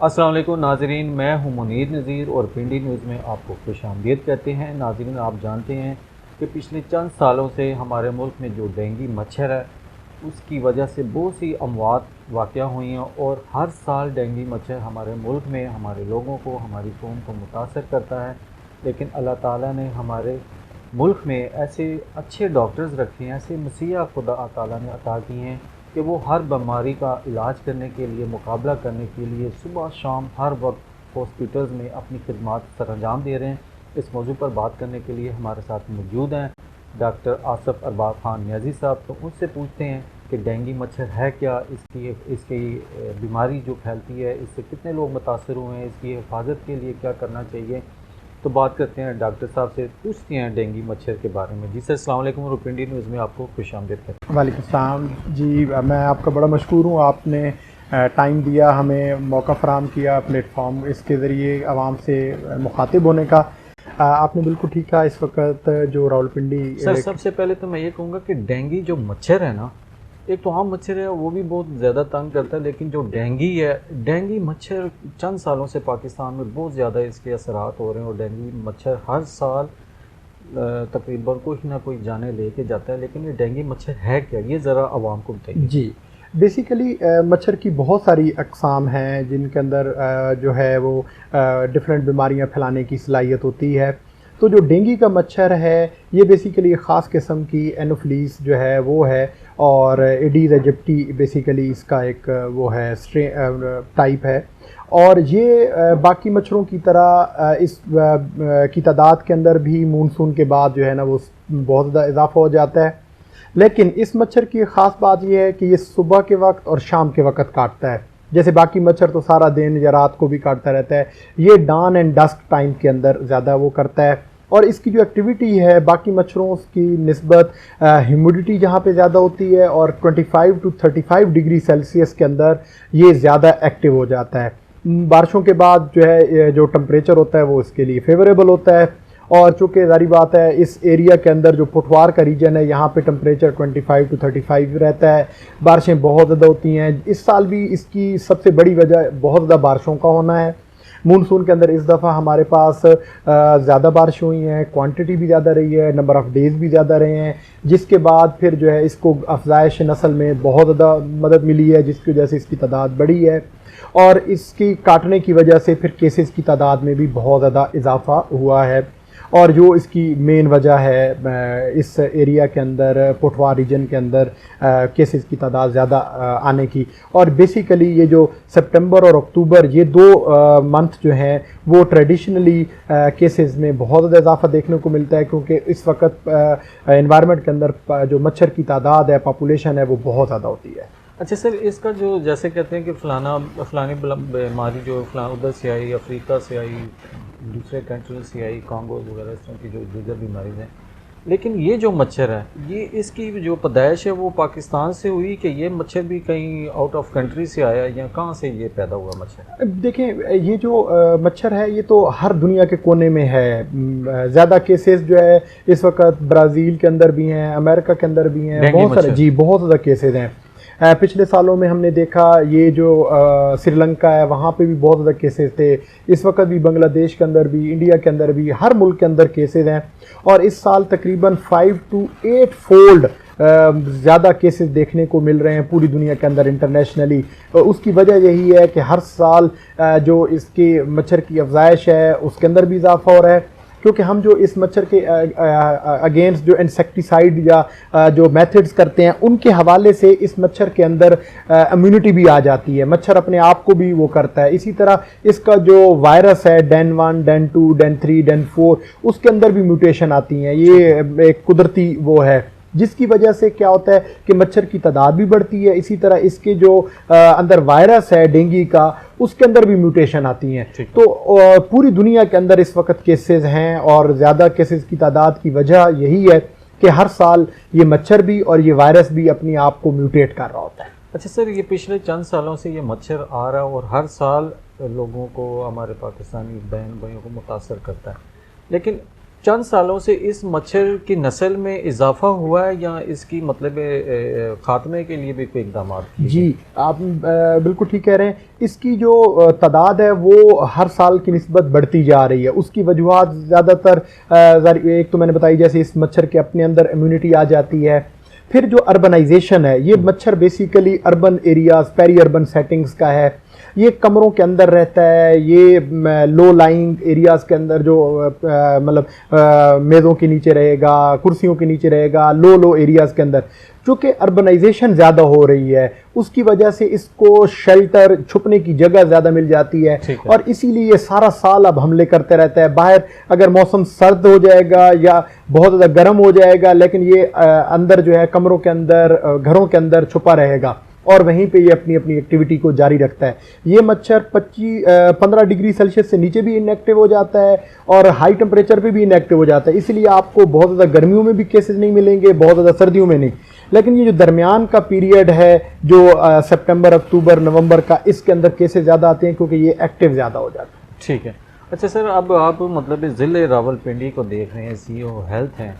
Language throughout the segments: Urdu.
السلام علیکم ناظرین، میں ہوں منیر نذیر اور پنڈی نیوز میں آپ کو خوش آمدید کہتے ہیں۔ ناظرین، آپ جانتے ہیں کہ پچھلے چند سالوں سے ہمارے ملک میں جو ڈینگی مچھر ہے اس کی وجہ سے بہت سی اموات واقع ہوئی ہیں، اور ہر سال ڈینگی مچھر ہمارے ملک میں ہمارے لوگوں کو، ہماری قوم کو متاثر کرتا ہے۔ لیکن اللہ تعالیٰ نے ہمارے ملک میں ایسے اچھے ڈاکٹرز رکھے ہیں، ایسے مسیحا خدا تعالیٰ نے عطا کی ہیں کہ وہ ہر بیماری کا علاج کرنے کے لیے، مقابلہ کرنے کے لیے صبح شام ہر وقت ہاسپٹلز میں اپنی خدمات سر انجام دے رہے ہیں۔ اس موضوع پر بات کرنے کے لیے ہمارے ساتھ موجود ہیں ڈاکٹر آصف ارباب خان نیازی صاحب۔ تو ان سے پوچھتے ہیں کہ ڈینگی مچھر ہے کیا، اس کی بیماری جو پھیلتی ہے اس سے کتنے لوگ متاثر ہوئے ہیں، اس کی حفاظت کے لیے کیا کرنا چاہیے۔ تو بات کرتے ہیں ڈاکٹر صاحب سے، پوچھتے ہیں ڈینگی مچھر کے بارے میں۔ جی سر، السلام علیکم، اور پنڈی نیوز میں آپ کو خوش آمدید کرتے ہیں۔ وعلیکم السلام جی، میں آپ کا بڑا مشکور ہوں، آپ نے ٹائم دیا، ہمیں موقع فراہم کیا پلیٹ فارم اس کے ذریعے عوام سے مخاطب ہونے کا۔ آپ نے بالکل ٹھیک کہا، اس وقت جو راولپنڈی سر سب سے پہلے تو میں یہ کہوں گا کہ ڈینگی جو مچھر ہے نا، ایک تو عام مچھر ہے وہ بھی بہت زیادہ تنگ کرتا ہے، لیکن جو ڈینگی ہے، ڈینگی مچھر چند سالوں سے پاکستان میں بہت زیادہ اس کے اثرات ہو رہے ہیں، اور ڈینگی مچھر ہر سال تقریباً کوئی نہ کوئی جانے لے کے جاتا ہے۔ لیکن یہ ڈینگی مچھر ہے کیا، یہ ذرا عوام کو بتائیے۔ جی، بیسیکلی مچھر کی بہت ساری اقسام ہیں جن کے اندر جو ہے وہ ڈفرینٹ بیماریاں پھیلانے کی صلاحیت ہوتی ہے۔ تو جو ڈینگی کا مچھر ہے یہ بیسیکلی ایک خاص قسم کی اینوفلیس جو ہے وہ ہے، اور ایڈیز ایجپٹی بیسیکلی اس کا ایک وہ ہے ٹائپ ہے، اور یہ باقی مچھروں کی طرح اس کی تعداد کے اندر بھی مونسون کے بعد جو ہے نا وہ بہت زیادہ اضافہ ہو جاتا ہے۔ لیکن اس مچھر کی خاص بات یہ ہے کہ یہ صبح کے وقت اور شام کے وقت کاٹتا ہے، جیسے باقی مچھر تو سارا دن یا رات کو بھی کاٹتا رہتا ہے، یہ ڈان اینڈ ڈسک ٹائم کے اندر زیادہ وہ کرتا ہے۔ اور اس کی جو ایکٹیویٹی ہے باقی مچھروں کی نسبت ہیومیڈیٹی جہاں پہ زیادہ ہوتی ہے، اور 25 to 35 ڈگری سیلسیس کے اندر یہ زیادہ ایکٹیو ہو جاتا ہے۔ بارشوں کے بعد جو ہے جو ٹمپریچر ہوتا ہے وہ اس کے لیے فیوریبل ہوتا ہے، اور چونکہ ظاہری بات ہے اس ایریا کے اندر جو پٹوار کا ریجن ہے یہاں پہ ٹمپریچر 25 to 35 رہتا ہے، بارشیں بہت زیادہ ہوتی ہیں۔ اس سال بھی اس کی سب سے بڑی وجہ بہت زیادہ بارشوں کا ہونا ہے۔ مونسون کے اندر اس دفعہ ہمارے پاس زیادہ بارش ہوئی ہیں، کوانٹٹی بھی زیادہ رہی ہے، نمبر آف ڈیز بھی زیادہ رہے ہیں، جس کے بعد پھر جو ہے اس کو افزائش نسل میں بہت زیادہ مدد ملی ہے، جس کی وجہ سے اس کی تعداد بڑھی ہے، اور اس کی کاٹنے کی وجہ سے پھر کیسز کی تعداد میں بھی بہت زیادہ اضافہ ہوا ہے۔ اور جو اس کی مین وجہ ہے اس ایریا کے اندر پٹوار ریجن کے اندر کیسز کی تعداد زیادہ آنے کی، اور بیسیکلی یہ جو سپٹمبر اور اکتوبر یہ دو منتھ جو ہیں وہ ٹریڈیشنلی کیسز میں بہت زیادہ اضافہ دیکھنے کو ملتا ہے، کیونکہ اس وقت انوائرمنٹ کے اندر جو مچھر کی تعداد ہے، پاپولیشن ہے، وہ بہت زیادہ ہوتی ہے۔ اچھا سر، اس کا جو جیسے کہتے ہیں کہ فلانی بیماری جو ادھر سے آئی، افریقہ سے آئی، دوسرے کنٹری سے آئی، کانگو وغیرہ اس طرح کی جو دیگر بیماریاں ہیں، لیکن یہ جو مچھر ہے یہ اس کی جو پیدائش ہے وہ پاکستان سے ہوئی کہ یہ مچھر بھی کہیں آؤٹ آف کنٹری سے آیا، یا کہاں سے یہ پیدا ہوا مچھر؟ دیکھیں، یہ جو مچھر ہے یہ تو ہر دنیا کے کونے میں ہے۔ زیادہ کیسز جو ہے اس وقت برازیل کے اندر بھی ہیں، امریکہ کے اندر بھی ہیں، بہت سارے، جی بہت زیادہ کیسز ہیں۔ پچھلے سالوں میں ہم نے دیکھا یہ جو سری لنکا ہے وہاں پہ بھی بہت زیادہ کیسز تھے، اس وقت بھی بنگلہ دیش کے اندر بھی، انڈیا کے اندر بھی، ہر ملک کے اندر کیسز ہیں، اور اس سال تقریباً 5 to 8 فولڈ زیادہ کیسز دیکھنے کو مل رہے ہیں پوری دنیا کے اندر انٹرنیشنلی۔ اس کی وجہ یہی ہے کہ ہر سال جو اس کی مچھر کی افزائش ہے اس کے اندر بھی اضافہ ہو رہا ہے، کیونکہ ہم جو اس مچھر کے اگینسٹ جو انسیکٹیسائیڈ یا جو میتھڈز کرتے ہیں ان کے حوالے سے اس مچھر کے اندر امیونٹی بھی آ جاتی ہے، مچھر اپنے آپ کو بھی وہ کرتا ہے۔ اسی طرح اس کا جو وائرس ہے ڈین 1 ڈین 2 ڈین 3 ڈین 4 اس کے اندر بھی میوٹیشن آتی ہیں، یہ ایک قدرتی وہ ہے، جس کی وجہ سے کیا ہوتا ہے کہ مچھر کی تعداد بھی بڑھتی ہے۔ اسی طرح اس کے جو اندر وائرس ہے ڈینگی کا اس کے اندر بھی میوٹیشن آتی ہیں۔ تو پوری دنیا کے اندر اس وقت کیسز ہیں، اور زیادہ کیسز کی تعداد کی وجہ یہی ہے کہ ہر سال یہ مچھر بھی اور یہ وائرس بھی اپنے آپ کو میوٹیٹ کر رہا ہوتا ہے۔ اچھا سر، یہ پچھلے چند سالوں سے یہ مچھر آ رہا ہے اور ہر سال لوگوں کو، ہمارے پاکستانی بہن بھائیوں کو متاثر کرتا ہے، لیکن چند سالوں سے اس مچھر کی نسل میں اضافہ ہوا ہے یا اس کی مطلب خاتمے کے لیے بھی کوئی اقدامات کیے؟ جی آپ بالکل ٹھیک کہہ رہے ہیں. اس کی جو تعداد ہے وہ ہر سال کی نسبت بڑھتی جا رہی ہے. اس کی وجوہات زیادہ تر ایک تو میں نے بتائی جیسے اس مچھر کے اپنے اندر امیونٹی آ جاتی ہے. پھر جو اربنائزیشن ہے, یہ مچھر basically urban areas peri urban settings کا ہے. یہ کمروں کے اندر رہتا ہے, یہ لو لائنگ ایریاز کے اندر جو مطلب میزوں کے نیچے رہے گا, کرسیوں کے نیچے رہے گا, لو ایریاز کے اندر. چونکہ اربنائزیشن زیادہ ہو رہی ہے اس کی وجہ سے اس کو شیلٹر چھپنے کی جگہ زیادہ مل جاتی ہے, اور اسی لیے یہ سارا سال اب حملے کرتے رہتا ہے. باہر اگر موسم سرد ہو جائے گا یا بہت زیادہ گرم ہو جائے گا, لیکن یہ اندر جو ہے کمروں کے اندر گھروں کے اندر چھپا رہے گا اور وہیں پہ یہ اپنی ایکٹیویٹی کو جاری رکھتا ہے. یہ مچھر 15 ڈگری سیلسیس سے نیچے بھی انیکٹیو ہو جاتا ہے اور ہائی ٹمپریچر پہ بھی انیکٹیو ہو جاتا ہے. اس لیے آپ کو بہت زیادہ گرمیوں میں بھی کیسز نہیں ملیں گے, بہت زیادہ سردیوں میں نہیں. لیکن یہ جو درمیان کا پیریڈ ہے جو سپٹمبر, اکتوبر, نومبر کا, اس کے اندر کیسز زیادہ آتے ہیں کیونکہ یہ ایکٹیو زیادہ ہو جاتا ہے. ٹھیک ہے. اچھا سر, اب آپ مطلب ضلع راولپنڈی کو دیکھ رہے ہیں, سی او ہیلتھ ہیں.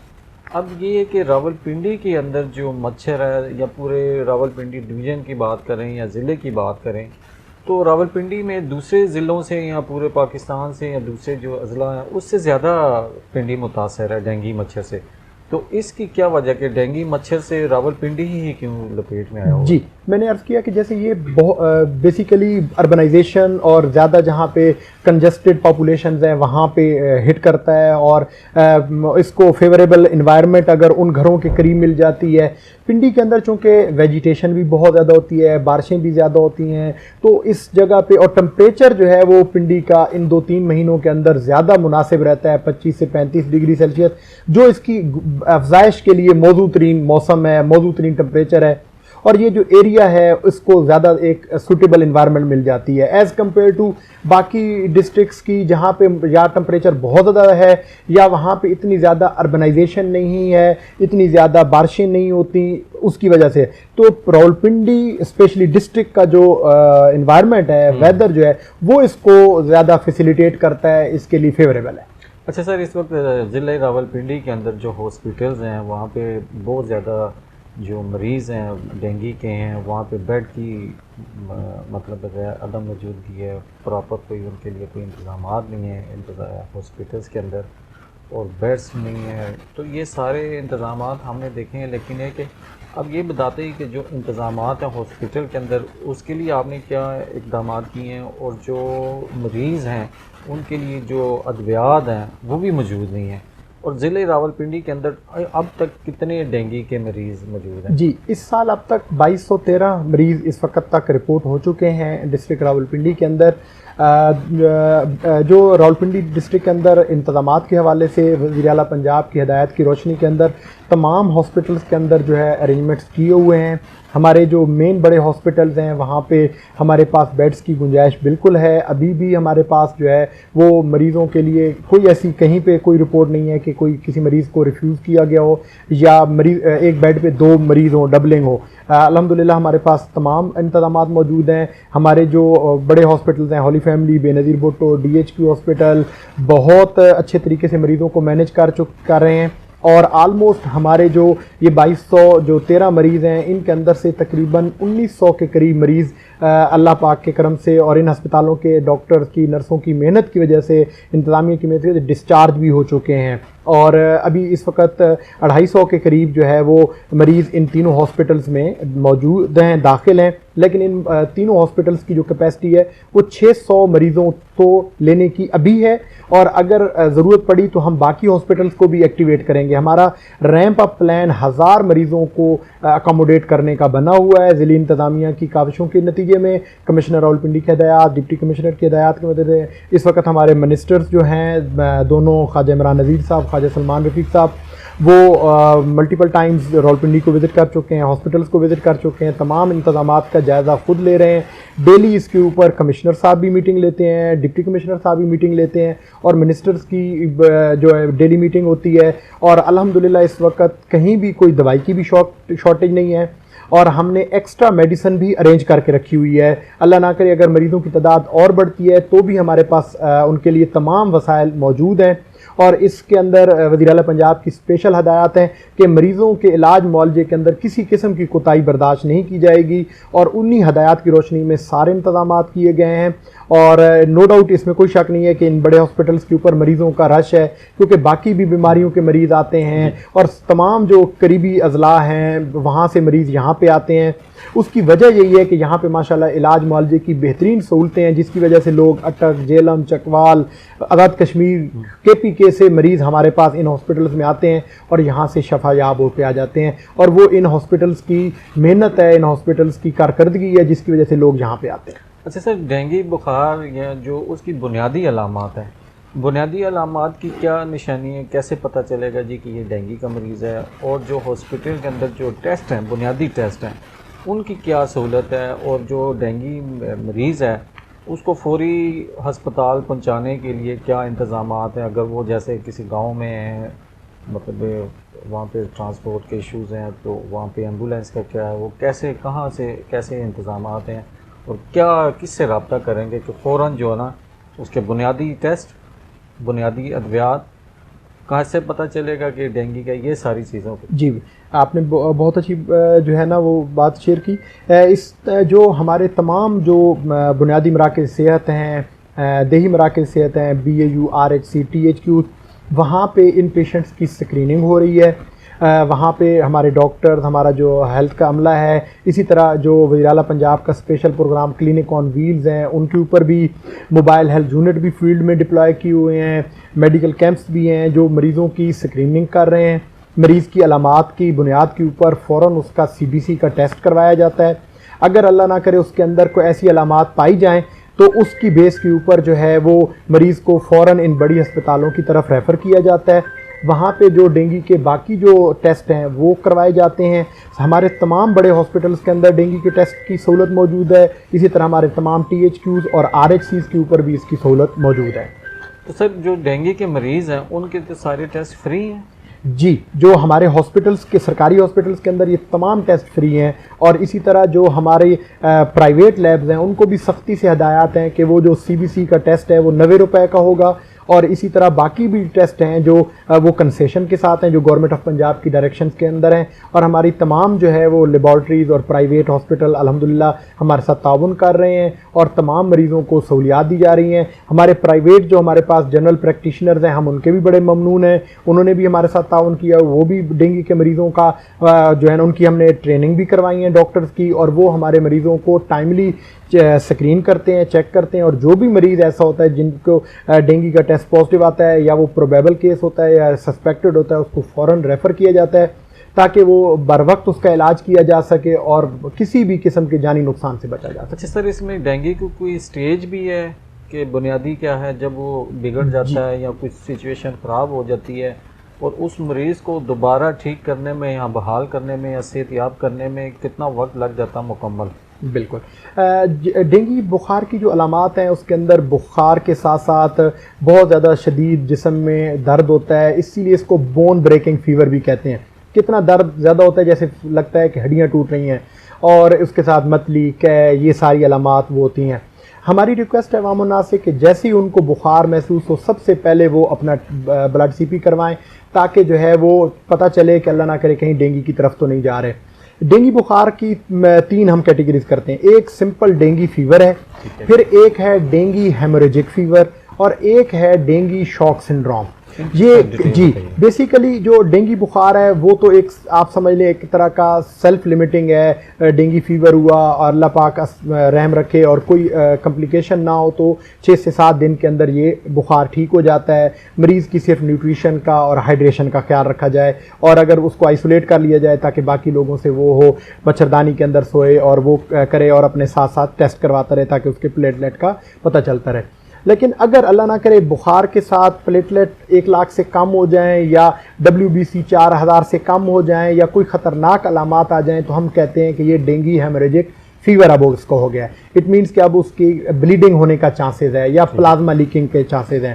اب یہ ہے کہ راولپنڈی کے اندر جو مچھر ہے, یا پورے راولپنڈی ڈویژن کی بات کریں یا ضلع کی بات کریں, تو راولپنڈی میں دوسرے ضلعوں سے یا پورے پاکستان سے یا دوسرے جو اضلاع ہیں اس سے زیادہ پنڈی متاثر ہے ڈینگی مچھر سے. تو اس کی کیا وجہ کہ ڈینگی مچھر سے راولپنڈی ہی کیوں لپیٹ میں آیا ہوا؟ جی میں نے عرض کیا کہ جیسے یہ بیسیکلی اربنائزیشن اور زیادہ جہاں پہ کنجسٹڈ پاپولیشنز ہیں وہاں پہ ہٹ کرتا ہے, اور اس کو فیوریبل انوائرمنٹ اگر ان گھروں کے قریب مل جاتی ہے. پنڈی کے اندر چونکہ ویجیٹیشن بھی بہت زیادہ ہوتی ہے, بارشیں بھی زیادہ ہوتی ہیں, تو اس جگہ پہ, اور ٹمپریچر جو ہے وہ پنڈی کا ان 2-3 مہینوں کے اندر زیادہ مناسب رہتا ہے, 25 سے 35 ڈگری سیلسیس, جو اس کی افزائش کے لیے موزوں ترین موسم ہے, موزوں ترین ٹمپریچر ہے. اور یہ جو ایریا ہے اس کو زیادہ ایک سوٹیبل انوائرمنٹ مل جاتی ہے ایز کمپیئر ٹو باقی ڈسٹرکٹس کی, جہاں پہ یا ٹمپریچر بہت زیادہ ہے یا وہاں پہ اتنی زیادہ اربنائزیشن نہیں ہے, اتنی زیادہ بارشیں نہیں ہوتی اس کی وجہ سے. تو راولپنڈی اسپیشلی ڈسٹرکٹ کا جو انوائرمنٹ ہے, ویدر جو ہے, وہ اس کو زیادہ فیسیلیٹیٹ کرتا ہے, اس کے لیے فیوریبل ہے. اچھا سر, اس وقت ضلع راولپنڈی کے اندر جو ہاسپٹلز ہیں وہاں پہ بہت زیادہ جو مریض ہیں ڈینگی کے ہیں, وہاں پہ بیڈ کی مطلب عدم موجودگی ہے, پراپر کوئی ان کے لیے کوئی انتظامات نہیں ہیں ہاسپٹلس کے اندر, اور بیڈس نہیں ہیں. تو یہ سارے انتظامات ہم نے دیکھے ہیں, لیکن ہے کہ اب یہ بتاتے ہیں کہ جو انتظامات ہیں ہاسپٹل کے اندر اس کے لیے آپ نے کیا اقدامات کیے ہیں, اور جو مریض ہیں ان کے لیے جو ادویات ہیں وہ بھی موجود نہیں ہیں. اور ضلع راولپنڈی کے اندر اب تک کتنے ڈینگی کے مریض موجود ہیں؟ جی اس سال اب تک 2213 مریض اس وقت تک رپورٹ ہو چکے ہیں ڈسٹرکٹ راولپنڈی کے اندر. جو راولپنڈی ڈسٹرکٹ کے اندر انتظامات کے حوالے سے وزیر اعلیٰ پنجاب کی ہدایت کی روشنی کے اندر تمام ہاسپٹلس کے اندر جو ہے ارینجمنٹس کیے ہوئے ہیں. ہمارے جو مین بڑے ہاسپٹلز ہیں وہاں پہ ہمارے پاس بیڈز کی گنجائش بالکل ہے. ابھی بھی ہمارے پاس جو ہے وہ مریضوں کے لیے کوئی ایسی کہیں پہ کوئی رپورٹ نہیں ہے کہ کوئی کسی مریض کو ریفیوز کیا گیا ہو یا مریض ایک بیڈ پہ 2 مریض ہوں, ڈبلنگ ہو. الحمدللہ ہمارے پاس تمام انتظامات موجود ہیں. ہمارے جو بڑے ہاسپٹلز ہیں, ہولی فیملی, بے نظیر بھٹو, DHQ ہاسپٹل, بہت اچھے طریقے سے مریضوں کو مینیج کر رہے ہیں. اور آلموسٹ ہمارے جو یہ 2213 مریض ہیں ان کے اندر سے تقریباً 1900 کے قریب مریض اللہ پاک کے کرم سے اور ان ہسپتالوں کے ڈاکٹرز کی, نرسوں کی محنت کی وجہ سے, انتظامیہ کی محنت کی وجہ سے ڈسچارج بھی ہو چکے ہیں. اور ابھی اس وقت 250 کے قریب جو ہے وہ مریض ان تینوں ہاسپٹلز میں موجود ہیں, داخل ہیں. لیکن ان تینوں ہاسپٹلز کی جو کیپیسٹی ہے وہ 600 مریضوں تو لینے کی ابھی ہے, اور اگر ضرورت پڑی تو ہم باقی ہاسپٹلز کو بھی ایکٹیویٹ کریں گے. ہمارا ریمپ اپ پلان 1000 مریضوں کو اکاموڈیٹ کرنے کا بنا ہوا ہے. ضلعی انتظامیہ کی کاوشوں کے نتیجے میں کمشنر راولپنڈی کی ہدایات, ڈپٹی کمشنر کی ہدایات کے مدد اس وقت ہمارے منسٹرز جو ہیں دونوں, خواجہ عمران نذیر صاحب, خواجہ سلمان رفیق صاحب, وہ ملٹیپل ٹائمز راولپنڈی کو وزٹ کر چکے ہیں, ہاسپٹلس کو وزٹ کر چکے ہیں, تمام انتظامات کا جائزہ خود لے رہے ہیں. ڈیلی اس کے اوپر کمشنر صاحب بھی میٹنگ لیتے ہیں, ڈپٹی کمشنر صاحب بھی میٹنگ لیتے ہیں, اور منسٹرز کی جو ہے ڈیلی میٹنگ ہوتی ہے. اور الحمدللہ اس وقت کہیں بھی کوئی دوائی کی بھی شارٹیج نہیں ہے, اور ہم نے ایکسٹرا میڈیسن بھی ارینج کر کے رکھی ہوئی ہے. اللہ نہ کرے اگر مریضوں کی تعداد اور بڑھتی ہے تو بھی ہمارے پاس ان کے لیے تمام وسائل موجود ہیں. اور اس کے اندر وزیر اعلیٰ پنجاب کی اسپیشل ہدایات ہیں کہ مریضوں کے علاج معالجے کے اندر کسی قسم کی کوتاہی برداشت نہیں کی جائے گی، اور انہی ہدایات کی روشنی میں سارے انتظامات کیے گئے ہیں۔ اور نو ڈاؤٹ اس میں کوئی شک نہیں ہے کہ ان بڑے ہاسپٹلس کے اوپر مریضوں کا رش ہے، کیونکہ باقی بھی بیماریوں کے مریض آتے ہیں اور تمام جو قریبی اضلاع ہیں وہاں سے مریض یہاں پہ آتے ہیں۔ اس کی وجہ یہی ہے کہ یہاں پہ ماشاءاللہ علاج معالجے کی بہترین سہولتیں ہیں، جس کی وجہ سے لوگ اٹک، جہلم، چکوال، آزاد کشمیر، KPK سے مریض ہمارے پاس ان ہاسپٹلس میں آتے ہیں اور یہاں سے شفا یاب ہو کے آ جاتے ہیں، اور وہ ان ہاسپٹلس کی محنت ہے، ان ہاسپٹلس کی کارکردگی ہے جس کی وجہ سے لوگ یہاں پہ آتے ہیں۔ اچھا سر، ڈینگی بخار یا جو اس کی بنیادی علامات ہیں، بنیادی علامات کی کیا نشانی ہے؟ کیسے پتہ چلے گا جی کہ یہ ڈینگی کا مریض ہے؟ اور جو ہاسپٹل کے اندر جو ٹیسٹ ہیں، بنیادی ٹیسٹ ہیں، ان کی کیا سہولت ہے؟ اور جو ڈینگی مریض ہے اس کو فوری ہسپتال پہنچانے کے لیے کیا انتظامات ہیں؟ اگر وہ جیسے کسی گاؤں میں ہیں، مطلب وہاں پہ ٹرانسپورٹ کے ایشوز ہیں، تو وہاں پہ ایمبولینس کا کیا ہے، وہ کیسے، کہاں سے، کیسے انتظامات ہیں، اور کیا کس سے رابطہ کریں گے کہ فوراً جو ہے نا اس کے بنیادی ٹیسٹ، بنیادی ادویات، کہاں سے پتہ چلے گا کہ ڈینگی کا، یہ ساری چیزوں کو؟ جی، آپ نے بہت اچھی جو ہے نا وہ بات شیئر کی۔ اس جو ہمارے تمام جو بنیادی مراکز صحت ہیں، دیہی مراکز صحت ہیں، BAU، RHC، THQ، وہاں پہ ان پیشنٹس کی سکریننگ ہو رہی ہے۔ وہاں پہ ہمارے ڈاکٹرز، ہمارا جو ہیلتھ کا عملہ ہے، اسی طرح جو وزیر اعلیٰ پنجاب کا اسپیشل پروگرام کلینک آن ویلز ہیں، ان کے اوپر بھی موبائل ہیلتھ یونٹ بھی فیلڈ میں ڈپلوائے کیے ہوئے ہیں، میڈیکل کیمپس بھی ہیں جو مریضوں کی سکریننگ کر رہے ہیں۔ مریض کی علامات کی بنیاد کے اوپر فوراً اس کا CBC کا ٹیسٹ کروایا جاتا ہے۔ اگر اللہ نہ کرے اس کے اندر کوئی ایسی علامات پائی جائیں تو اس کی بیس کے اوپر جو ہے وہ مریض کو فوراً ان بڑی ہسپتالوں کی طرف ریفر کیا جاتا ہے۔ وہاں پہ جو ڈینگی کے باقی جو ٹیسٹ ہیں وہ کروائے جاتے ہیں۔ ہمارے تمام بڑے ہاسپٹلس کے اندر ڈینگی کے ٹیسٹ کی سہولت موجود ہے، اسی طرح ہمارے تمام THQs اور RHCs کے اوپر بھی اس کی سہولت موجود ہے۔ تو سر، جو ڈینگی کے مریض ہیں ان کے تو سارے ٹیسٹ فری ہیں؟ جی، جو ہمارے ہاسپٹلس کے سرکاری ہاسپٹلس کے اندر یہ تمام ٹیسٹ فری ہیں، اور اسی طرح جو ہمارے پرائیویٹ لیبز ہیں ان کو بھی سختی سے ہدایات ہیں کہ وہ جو CBC کا ٹیسٹ ہے وہ 90 روپے کا ہوگا، اور اسی طرح باقی بھی ٹیسٹ ہیں جو وہ کنسیشن کے ساتھ ہیں، جو گورنمنٹ آف پنجاب کی ڈائریکشنز کے اندر ہیں۔ اور ہماری تمام جو ہے وہ لیبارٹریز اور پرائیویٹ ہاسپٹل الحمدللہ ہمارے ساتھ تعاون کر رہے ہیں، اور تمام مریضوں کو سہولیات دی جا رہی ہیں۔ ہمارے پرائیویٹ جو ہمارے پاس جنرل پریکٹیشنرز ہیں، ہم ان کے بھی بڑے ممنون ہیں، انہوں نے بھی ہمارے ساتھ تعاون کیا، وہ بھی ڈینگی کے مریضوں کا جو ہے نا ان کی ہم نے ٹریننگ بھی کروائی ہیں ڈاکٹرز کی، اور وہ ہمارے مریضوں کو ٹائملی سکرین کرتے ہیں، چیک کرتے ہیں، اور جو بھی مریض ایسا ہوتا ہے جن کو ڈینگی کا ٹیسٹ پازیٹیو آتا ہے یا وہ پروبیبل کیس ہوتا ہے یا سسپیکٹڈ ہوتا ہے، اس کو فوراً ریفر کیا جاتا ہے تاکہ وہ بر وقت اس کا علاج کیا جا سکے اور کسی بھی قسم کے جانی نقصان سے بچا جا سکے۔ اچھا سر، اس میں ڈینگی کو کوئی سٹیج بھی ہے کہ بنیادی کیا ہے جب وہ بگڑ جاتا ہے یا کچھ سچویشن خراب ہو جاتی ہے، اور اس مریض کو دوبارہ ٹھیک کرنے میں یا بحال کرنے میں یا صحت یاب کرنے میں کتنا وقت لگ جاتا مکمل؟ بالکل، ڈینگی بخار کی جو علامات ہیں اس کے اندر بخار کے ساتھ ساتھ بہت زیادہ شدید جسم میں درد ہوتا ہے، اسی لیے اس کو بون بریکنگ فیور بھی کہتے ہیں۔ کتنا درد زیادہ ہوتا ہے، جیسے لگتا ہے کہ ہڈیاں ٹوٹ رہی ہیں، اور اس کے ساتھ متلی، یہ ساری علامات وہ ہوتی ہیں۔ ہماری ریکویسٹ ہے عوام الناس سے کہ جیسے ہی ان کو بخار محسوس ہو سب سے پہلے وہ اپنا بلڈ CP کروائیں، تاکہ جو ہے وہ پتہ چلے کہ اللہ نہ کرے کہیں ڈینگی کی طرف تو نہیں جا رہے۔ ڈینگی بخار کی 3 ہم کیٹیگریز کرتے ہیں، ایک سمپل ڈینگی فیور ہے، پھر ایک ہے ڈینگی ہیموریجک فیور، اور ایک ہے ڈینگی شاک سنڈروم۔ یہ جی بیسیکلی جو ڈینگی بخار ہے وہ تو ایک آپ سمجھ لیں ایک طرح کا سیلف لمیٹنگ ہے۔ ڈینگی فیور ہوا اور اللہ پاک رحم رکھے اور کوئی کمپلیکیشن نہ ہو تو 6 سے 7 دن کے اندر یہ بخار ٹھیک ہو جاتا ہے۔ مریض کی صرف نیوٹریشن کا اور ہائیڈریشن کا خیال رکھا جائے، اور اگر اس کو آئسولیٹ کر لیا جائے تاکہ باقی لوگوں سے وہ ہو، مچھردانی کے اندر سوئے اور وہ کرے اور اپنے ساتھ ساتھ ٹیسٹ کرواتا رہے تاکہ اس کے پلیٹلیٹ کا پتہ چلتا رہے۔ لیکن اگر اللہ نہ کرے بخار کے ساتھ پلیٹلیٹ 1 لاکھ سے کم ہو جائیں یا WBC 4000 سے کم ہو جائیں یا کوئی خطرناک علامات آ جائیں تو ہم کہتے ہیں کہ یہ ڈینگی ہیموریجک فیور اب اس کو ہو گیا ہے۔ اٹ مینس کہ اب اس کی بلیڈنگ ہونے کا چانسز ہے یا پلازما لیکنگ کے چانسز ہیں۔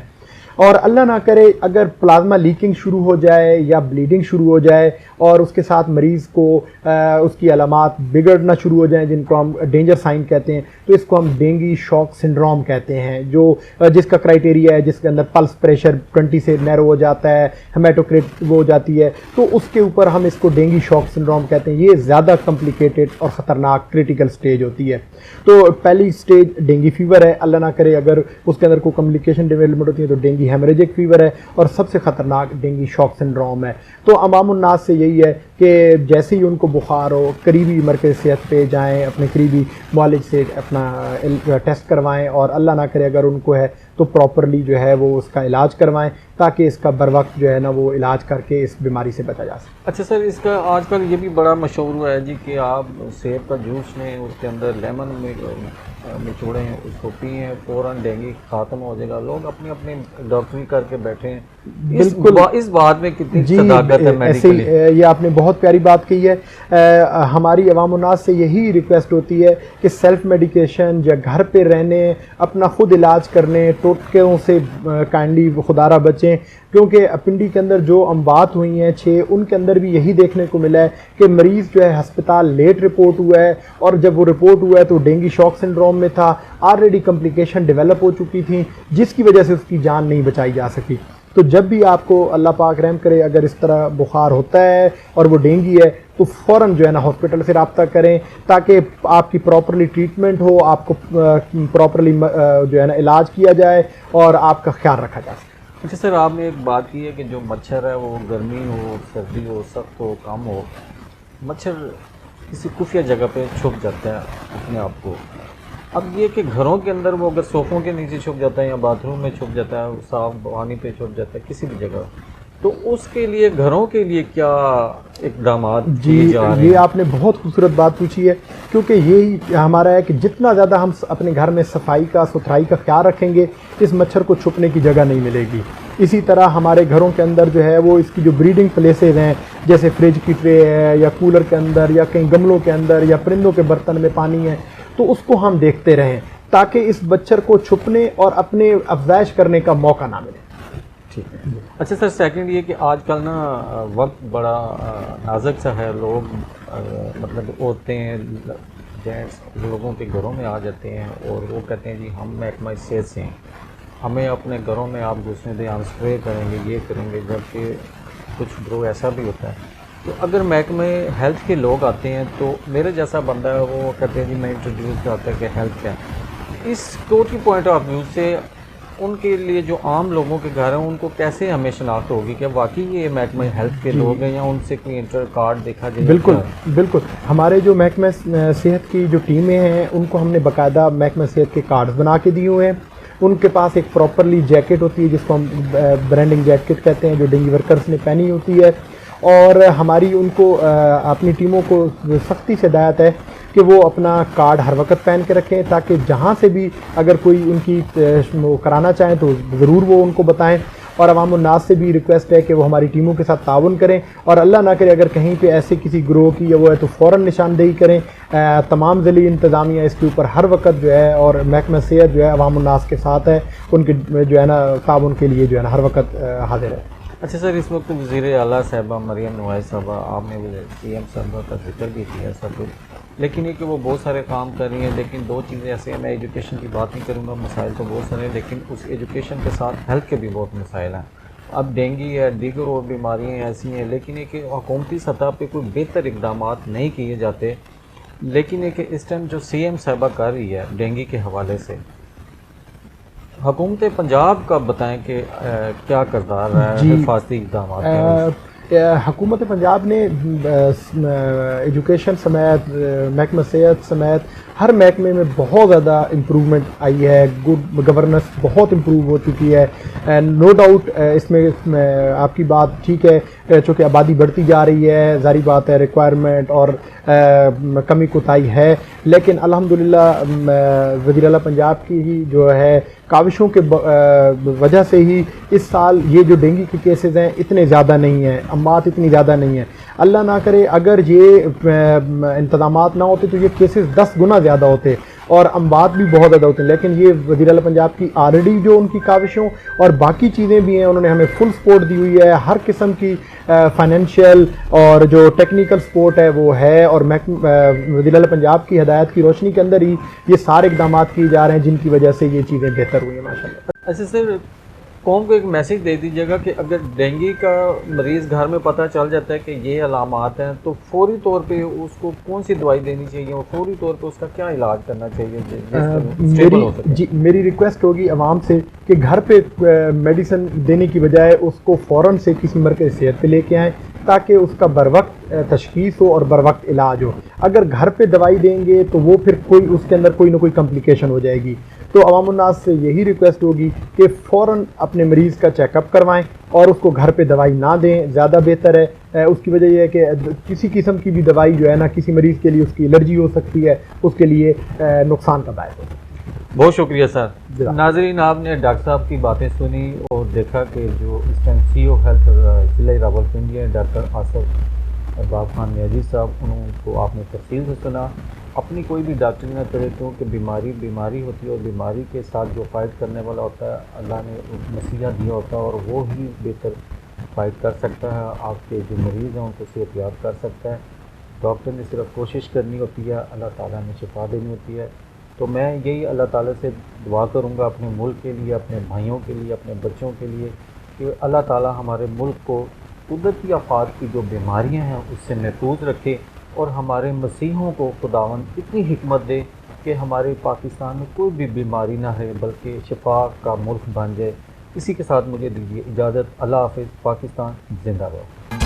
اور اللہ نہ کرے اگر پلازما لیکنگ شروع ہو جائے یا بلیڈنگ شروع ہو جائے اور اس کے ساتھ مریض کو اس کی علامات بگڑنا شروع ہو جائیں جن کو ہم ڈینجر سائن کہتے ہیں، تو اس کو ہم ڈینگی شاک سنڈروم کہتے ہیں، جو جس کا کرائٹیریا ہے جس کے اندر پلس پریشر 20 سے نیرو ہو جاتا ہے، ہیمیٹوکریٹ وہ ہو جاتی ہے، تو اس کے اوپر ہم اس کو ڈینگی شاک سنڈروم کہتے ہیں۔ یہ زیادہ کمپلیکیٹڈ اور خطرناک کرٹیکل سٹیج ہوتی ہے۔ تو پہلی سٹیج ڈینگی فیور ہے، اللہ نہ کرے اگر اس کے اندر کوئی کمپلیکیشن ڈیولپمنٹ ہوتی ہے تو ڈینگی ہیمریجک فیور ہے، اور سب سے خطرناک ڈینگی شاک سنڈروم ہے۔ تو عوام الناس سے یہی ہے کہ جیسے ہی ان کو بخار ہو قریبی مرکز صحت پہ جائیں، اپنے قریبی معالج سے اپنا ٹیسٹ کروائیں، اور اللہ نہ کرے اگر ان کو ہے تو پراپرلی جو ہے وہ اس کا علاج کروائیں تاکہ اس کا بر وقت جو ہے نا وہ علاج کر کے اس بیماری سے بچا جا سکے۔ اچھا سر، اس کا آج کل یہ بھی بڑا مشہور ہوا ہے جی کہ آپ سیب کا جوس لیں، اس کے اندر لیمن نچوڑیں، اس کو پئیں، فوراً ڈینگی ختم ہو جائے گا۔ لوگ اپنی اپنی ڈاکٹری کر کے بیٹھے ہیں، بالکل اس بات میں کتنی جی صداقت ہے ایسے میڈیکلی؟ یہ آپ نے بہت پیاری بات کہی ہے۔ ہماری عوام الناس سے یہی ریکویسٹ ہوتی ہے کہ سیلف میڈیکیشن یا گھر پہ رہنے، اپنا خود علاج کرنے، ٹوٹکوں سے کائنڈلی خدا را بچیں، کیونکہ پنڈی کے اندر جو اموات ہوئی ہیں 6، ان کے اندر بھی یہی دیکھنے کو ملا ہے کہ مریض جو ہے ہسپتال لیٹ رپورٹ ہوا ہے، اور جب وہ رپورٹ ہوا ہے تو ڈینگی شاک سنڈروم میں تھا، آلریڈی کمپلیکیشن ڈیولپ ہو چکی تھیں جس کی وجہ سے اس کی جان نہیں بچائی جا سکی۔ تو جب بھی آپ کو اللہ پاک رحم کرے اگر اس طرح بخار ہوتا ہے اور وہ ڈینگی ہے تو فوراً جو ہے نا ہاسپٹل سے رابطہ کریں تاکہ آپ کی پراپرلی ٹریٹمنٹ ہو، آپ کو پراپرلی جو ہے نا علاج کیا جائے اور آپ کا خیال رکھا جا سکے۔ اچھا سر، آپ نے ایک بات کی ہے کہ جو مچھر ہے وہ گرمی ہو، سردی ہو، سخت ہو، کم ہو، مچھر کسی خفیہ جگہ پہ چھپ جاتا ہے اپنے آپ کو۔ اب یہ کہ گھروں کے اندر وہ اگر صوفوں کے نیچے چھپ جاتا ہے یا باتھ روم میں چھپ جاتا ہے، صاف پانی پہ چھپ جاتا ہے، کسی بھی جگہ، تو اس کے لیے گھروں کے لیے کیا اقدامات کیے جا رہے ہیں؟ یہ آپ نے بہت خوبصورت بات پوچھی ہے، کیونکہ یہی ہمارا ہے کہ جتنا زیادہ ہم اپنے گھر میں صفائی کا ستھرائی کا خیال رکھیں گے اس مچھر کو چھپنے کی جگہ نہیں ملے گی۔ اسی طرح ہمارے گھروں کے اندر جو ہے وہ اس کی جو بریڈنگ پلیسز ہیں، جیسے فریج کی ٹرے ہے یا کولر کے اندر یا کہیں گملوں کے اندر یا پرندوں کے برتن میں پانی ہے، تو اس کو ہم دیکھتے رہیں تاکہ اس مچھر کو چھپنے اور اپنے افزائش کرنے کا موقع نہ ملے۔ ٹھیک ہے۔ اچھا سر، سیکنڈ یہ کہ آج کل نا وقت بڑا نازک سا ہے، لوگ مطلب عورتیں جینٹس لوگوں کے گھروں میں آ جاتے ہیں اور وہ کہتے ہیں جی ہم محکمہ صحت سے ہیں، ہمیں اپنے گھروں میں آپ گھسنے دیں، ہم اسپرے کریں گے، یہ کریں گے، جبکہ کچھ برو ایسا بھی ہوتا ہے۔ تو اگر محکمہ ہیلتھ کے لوگ آتے ہیں تو میرے جیسا بندہ ہے وہ کہتے ہیں جی میں انٹروڈیوس کرتا ہے کہ ہیلتھ کیا ہے۔ اس ٹوٹل پوائنٹ آف ویو سے ان کے لیے جو عام لوگوں کے گھر ہیں ان کو کیسے ہمیں شناخت ہوگی کہ واقعی یہ محکمہ ہیلتھ کے لوگ ہیں یا ان سے کوئی انٹر کارڈ دیکھا جائے؟ بالکل ہمارے جو محکمہ صحت کی جو ٹیمیں ہیں ان کو ہم نے باقاعدہ محکمہ صحت کے کارڈز بنا کے دیے ہوئے ہیں۔ ان کے پاس ایک پراپرلی جیکٹ ہوتی ہے جس کو ہم برانڈنگ جیکٹ کہتے ہیں جو ڈینگی ورکرز نے پہنی ہوتی ہے، اور ہماری ان کو اپنی ٹیموں کو سختی سے ہدایت ہے کہ وہ اپنا کارڈ ہر وقت پہن کے رکھیں تاکہ جہاں سے بھی اگر کوئی ان کی وہ کرانا چاہیں تو ضرور وہ ان کو بتائیں، اور عوام الناس سے بھی ریکویسٹ ہے کہ وہ ہماری ٹیموں کے ساتھ تعاون کریں، اور اللہ نہ کرے اگر کہیں پہ ایسے کسی گروہ کی یا وہ ہے تو فوراً نشاندہی کریں۔ تمام ضلعی انتظامیہ اس کے اوپر ہر وقت جو ہے، اور محکمہ صحت جو ہے عوام الناس کے ساتھ ہے، ان کے جو ہے نا تعاون کے لیے جو ہے نا ہر وقت حاضر ہے۔ اچھا سر، اس وقت وزیر اعلیٰ صاحبہ مریم نواز صاحبہ، آپ نے سی ایم صاحبہ کا ذکر بھی کیا سب کچھ، لیکن یہ کہ وہ بہت سارے کام کر رہی ہیں، لیکن دو چیزیں ایسے ہیں، میں ایجوکیشن کی بات نہیں کروں گا، مسائل تو بہت سارے ہیں، لیکن اس ایجوکیشن کے ساتھ ہیلتھ کے بھی بہت مسائل ہیں۔ اب ڈینگی ہے، دیگر اور بیماریاں ایسی ہیں، لیکن یہ کہ حکومتی سطح پہ کوئی بہتر اقدامات نہیں کیے جاتے، لیکن یہ کہ اس ٹائم جو سی ایم صاحبہ کر رہی ہے ڈینگی کے حوالے سے، حکومت پنجاب کا بتائیں کہ کیا کردار رہا ہے حفاظتی اقدامات میں؟ حکومت پنجاب نے ایجوکیشن سمیت، محکمہ صحت سمیت ہر محکمے میں بہت زیادہ امپرومنٹ آئی ہے، گڈ گورننس بہت امپروو ہو چکی ہے، نو ڈاؤٹ اس میں آپ کی بات ٹھیک ہے، چونکہ آبادی بڑھتی جا رہی ہے، ظاہری بات ہے ریکوائرمنٹ اور کمی کوتاہی ہے، لیکن الحمدللہ وزیر اعلیٰ پنجاب کی ہی جو ہے کاوشوں کے وجہ سے ہی اس سال یہ جو ڈینگی کے کیسز ہیں اتنے زیادہ نہیں ہیں، اموات اتنی زیادہ نہیں ہیں۔ اللہ نہ کرے اگر یہ انتظامات نہ ہوتے تو یہ کیسز 10 گنا زیادہ ہوتے اور اموات بھی بہت زیادہ ہوتے ہیں. لیکن یہ وزیر اعلیٰ پنجاب کی آلریڈی جو ان کی کاوشوں اور باقی چیزیں بھی ہیں، انہوں نے ہمیں فل سپورٹ دی ہوئی ہے. ہر قسم کی فائنینشیل اور جو ٹیکنیکل سپورٹ ہے وہ ہے، اور وزیر اعلیٰ پنجاب کی ہدایت کی روشنی کے اندر ہی یہ سارے اقدامات کیے جا رہے ہیں جن کی وجہ سے یہ چیزیں بہتر ہوئی ہیں ماشاء اللہ. ایسے سر قوم کو ایک میسیج دے دیجیے گا کہ اگر ڈینگی کا مریض گھر میں پتہ چل جاتا ہے کہ یہ علامات ہیں تو فوری طور پہ اس کو کون سی دوائی دینی چاہیے اور فوری طور پہ اس کا کیا علاج کرنا چاہیے اسٹیبل ہو سکے؟ جی میری ریکویسٹ ہوگی عوام سے کہ گھر پہ میڈیسن دینے کی بجائے اس کو فوراً سے کسی مرکز صحت پہ لے کے آئیں تاکہ اس کا بر وقت تشخیص ہو اور بر وقت علاج ہو. اگر گھر پہ دوائی دیں گے تو وہ پھر اس کے اندر کوئی نہ کوئی کمپلیکیشن ہو جائے گی. تو عوام الناس سے یہی ریکویسٹ ہوگی کہ فوراً اپنے مریض کا چیک اپ کروائیں اور اس کو گھر پہ دوائی نہ دیں، زیادہ بہتر ہے. اس کی وجہ یہ ہے کہ کسی قسم کی بھی دوائی جو ہے نا کسی مریض کے لیے اس کی الرجی ہو سکتی ہے، اس کے لیے نقصان کا باعث ہو. بہت شکریہ سر. ناظرین آپ نے ڈاکٹر صاحب کی باتیں سنی اور دیکھا کہ جو اس ٹائم سی او ہیلتھ ضلع راولپنڈی ہے ڈاکٹر آصف ارباب خان میاجی صاحب، انہوں کو آپ نے تفصیل سے سنا. اپنی کوئی بھی ڈاکٹری نہ کرے کیونکہ بیماری ہوتی ہے اور بیماری کے ساتھ جو فائٹ کرنے والا ہوتا ہے اللہ نے مسیحا دیا ہوتا ہے اور وہ ہی بہتر فائٹ کر سکتا ہے. آپ کے جو مریض ہیں ان کو صحت یاب کر سکتا ہے. ڈاکٹر نے صرف کوشش کرنی ہوتی ہے، اللہ تعالیٰ نے شفا دینی ہوتی ہے. تو میں یہی اللہ تعالیٰ سے دعا کروں گا اپنے ملک کے لیے، اپنے بھائیوں کے لیے، اپنے بچوں کے لیے کہ اللہ تعالیٰ ہمارے ملک کو قدرتی آفات کی جو بیماریاں ہیں اس سے محفوظ رکھے اور ہمارے مسیحوں کو خداوند اتنی حکمت دے کہ ہمارے پاکستان میں کوئی بھی بیماری نہ رہے بلکہ شفا کا ملک بن جائے. اسی کے ساتھ مجھے دیجیے اجازت. اللہ حافظ. پاکستان زندہ باد.